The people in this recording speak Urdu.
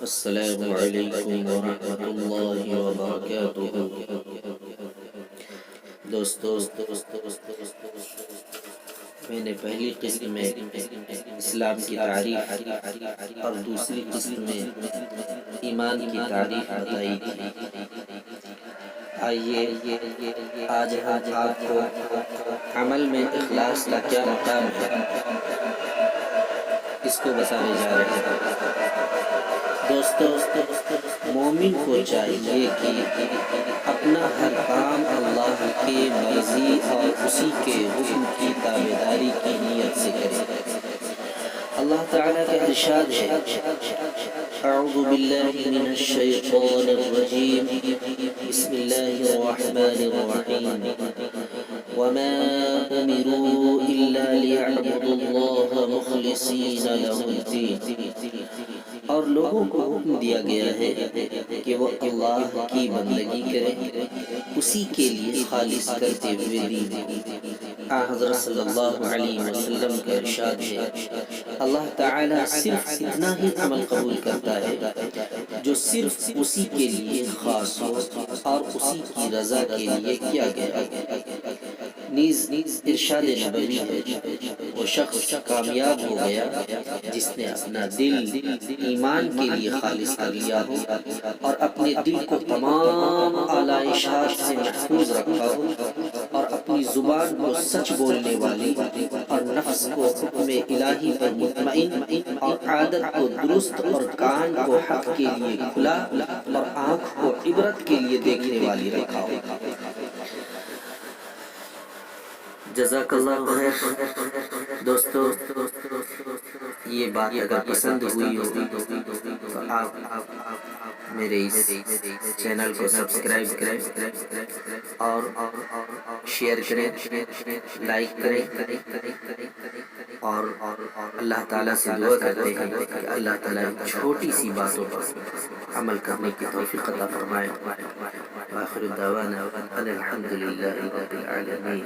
السلام علیکم ورحمۃ اللہ وبرکاتہ۔ دوستو، میں نے پہلی قسط میں اسلام کی تعریف اور دوسری قسط میں ایمان کی تعریف بتائی تھی۔ آئیے آج ہم آپ کو عمل میں اخلاص کا کیا مقام ہے اس کو بتانے جا رہے ہیں۔ دوستو، مومن کو چاہیے کہ اپنا ہر کام اللہ کے مرضی اور اسی کے حکم کی تابعداری کی نیت سے کرے۔ اللہ تعالیٰ کا ارشاد ہے، اعوذ باللہ من الشیطان الرجیم، بسم اللہ الرحمن الرحیم، وما امروا الا ليعبدوا الله مخلصین له الدین۔ اور لوگوں کو حکم دیا گیا ہے کہ وہ اللہ کی بندگی کریں، اسی کے لیے خالص کرتے ہوئے دین۔ حضرت صلی اللہ علیہ وسلم کا ارشاد ہے، اللہ تعالیٰ صرف اتنا ہی عمل قبول کرتا ہے جو صرف اسی کے لیے خاص ہو اور اسی کی رضا کے لیے کیا گیا۔ نیز ارشاد نبوی ہے، وہ شخص کامیاب ہو گیا جس نے اپنا دل ایمان کے لیے خالص کر لیا ہو اور اپنے دل کو تمام آلائشات سے محفوظ رکھا ہو اور اپنی زبان کو سچ بولنے والی اور نفس کو حکم الہی پر مطمئن اور عادت کو درست اور کان کو حق کے لیے کھلا اور آنکھ کو عبرت کے لیے دیکھنے والی رکھا ہو۔ جزاک اللہ خیر۔ دوستو، یہ بات اگر پسند ہوئی ہو تو آپ میرے اس چینل کو سبسکرائب کریں اور شیئر کریں، لائک کریں، اور اللہ تعالیٰ سے دعا کرتے ہیں کہ اللہ تعالیٰ چھوٹی سی باتوں پر عمل کرنے کی توفیق عطا فرمائے۔ وآخر دعوانا ان الحمد للہ رب العالمین۔